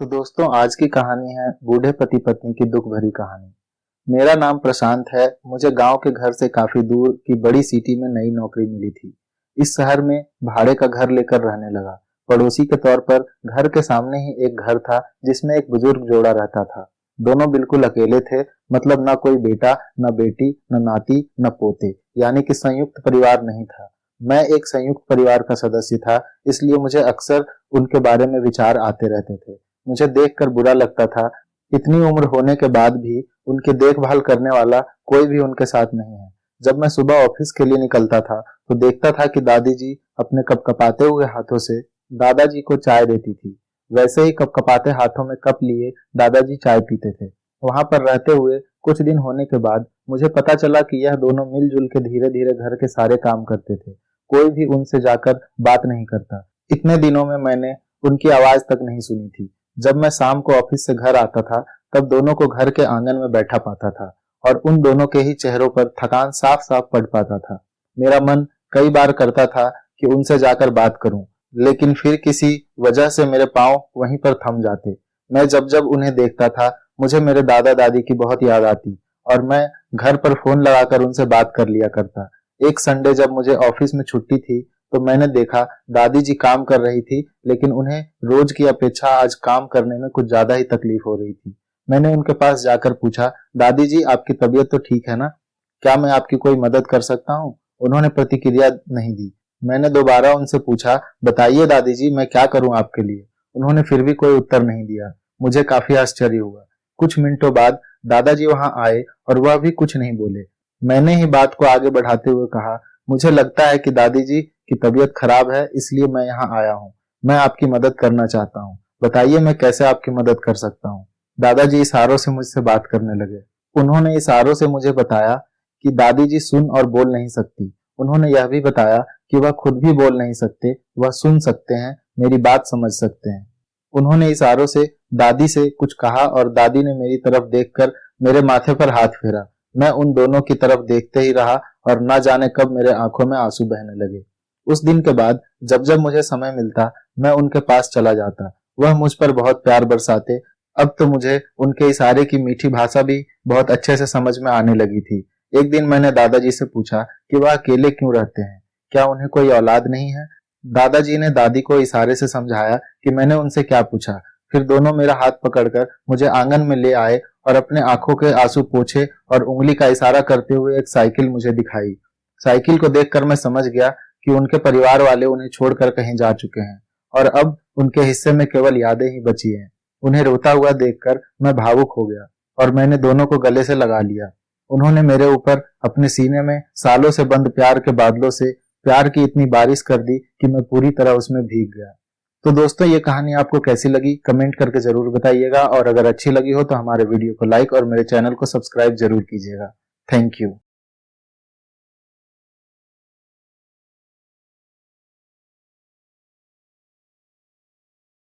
तो दोस्तों आज की कहानी है बूढ़े पति पत्नी की दुख भरी कहानी। मेरा नाम प्रशांत है। मुझे गांव के घर से काफी दूर की बड़ी सिटी में नई नौकरी मिली थी। इस शहर में भाड़े का घर लेकर रहने लगा। पड़ोसी के तौर पर घर के सामने ही एक घर था जिसमें एक बुजुर्ग जोड़ा रहता था। दोनों बिल्कुल अकेले थे, मतलब ना कोई बेटा, न बेटी, न नाती, न पोते, यानी कि संयुक्त परिवार नहीं था। मैं एक संयुक्त परिवार का सदस्य था, इसलिए मुझे अक्सर उनके बारे में विचार आते रहते थे। मुझे देखकर बुरा लगता था, इतनी उम्र होने के बाद भी उनकी देखभाल करने वाला कोई भी उनके साथ नहीं है। जब मैं सुबह ऑफिस के लिए निकलता था तो देखता था कि दादी जी अपने कपकपाते हुए हाथों से दादाजी को चाय देती थी। वैसे ही कपकपाते हाथों में कप लिए दादाजी चाय पीते थे। वहां पर रहते हुए कुछ दिन होने के बाद मुझे पता चला कि यह दोनों मिलजुल के धीरे धीरे घर के सारे काम करते थे। कोई भी उनसे जाकर बात नहीं करता। इतने दिनों में मैंने उनकी आवाज तक नहीं सुनी थी। जब मैं शाम को ऑफिस से घर आता था तब दोनों को घर के आंगन में बैठा पाता था और उन दोनों के ही चेहरों पर थकान साफ साफ पड़ पाता था। मेरा मन कई बार करता था कि उनसे जाकर बात करूं, लेकिन फिर किसी वजह से मेरे पांव वहीं पर थम जाते। मैं जब जब उन्हें देखता था मुझे मेरे दादा दादी की बहुत याद आती और मैं घर पर फोन लगाकर उनसे बात कर लिया करता। एक संडे जब मुझे ऑफिस में छुट्टी थी तो मैंने देखा दादी जी काम कर रही थी, लेकिन उन्हें रोज की अपेक्षा आज काम करने में कुछ ज्यादा ही तकलीफ हो रही थी। मैंने उनके पास जाकर पूछा, दादी जी आपकी तबीयत तो ठीक है ना? क्या मैं आपकी कोई मदद कर सकता हूँ? उन्होंने प्रतिक्रिया नहीं दी। मैंने दोबारा उनसे पूछा, बताइए दादी जी मैं क्या करूँ आपके लिए? उन्होंने फिर भी कोई उत्तर नहीं दिया। मुझे काफी आश्चर्य हुआ। कुछ मिनटों बाद दादाजी वहां आए और वह भी कुछ नहीं बोले। मैंने ही बात को आगे बढ़ाते हुए कहा, मुझे लगता है कि दादी जी की तबीयत खराब है, इसलिए मैं यहाँ आया हूँ। मैं आपकी मदद करना चाहता हूँ। बताइए मैं कैसे आपकी मदद कर सकता हूँ? दादाजी इशारों से मुझसे बात करने लगे। उन्होंने इशारों से मुझे बताया कि दादी जी सुन और बोल नहीं सकती। उन्होंने यह भी बताया कि वह खुद भी बोल नहीं सकते, वह सुन सकते हैं, मेरी बात समझ सकते हैं। उन्होंने इशारों से दादी से कुछ कहा और दादी ने मेरी तरफ देखकर मेरे माथे पर हाथ फेरा। मैं उन दोनों की तरफ देखते ही रहा और न जाने कब मेरे आंखों में आंसू बहने लगे। उस दिन के बाद जब जब मुझे समय मिलता मैं उनके पास चला जाता। वह मुझ पर बहुत प्यार बरसाते। अब तो मुझे उनके इशारे की मीठी भाषा भी बहुत अच्छे से समझ में आने लगी थी। एक दिन मैंने दादाजी से पूछा कि वह अकेले क्यों रहते हैं, क्या उन्हें कोई औलाद नहीं है? दादाजी ने दादी को इशारे से समझाया कि मैंने उनसे क्या पूछा। फिर दोनों मेरा हाथ पकड़कर मुझे आंगन में ले आए और अपने आंखों के आंसू पोंछे और उंगली का इशारा करते हुए एक साइकिल मुझे दिखाई। साइकिल को देखकर मैं समझ गया कि उनके परिवार वाले उन्हें छोड़कर कहीं जा चुके हैं और अब उनके हिस्से में केवल यादें ही बची हैं। उन्हें रोता हुआ देखकर मैं भावुक हो गया और मैंने दोनों को गले से लगा लिया। उन्होंने मेरे ऊपर अपने सीने में सालों से बंद प्यार के बादलों से प्यार की इतनी बारिश कर दी कि मैं पूरी तरह उसमें भीग गया। तो दोस्तों ये कहानी आपको कैसी लगी कमेंट करके जरूर बताइएगा और अगर अच्छी लगी हो तो हमारे वीडियो को लाइक और मेरे चैनल को सब्सक्राइब जरूर कीजिएगा। Thank you.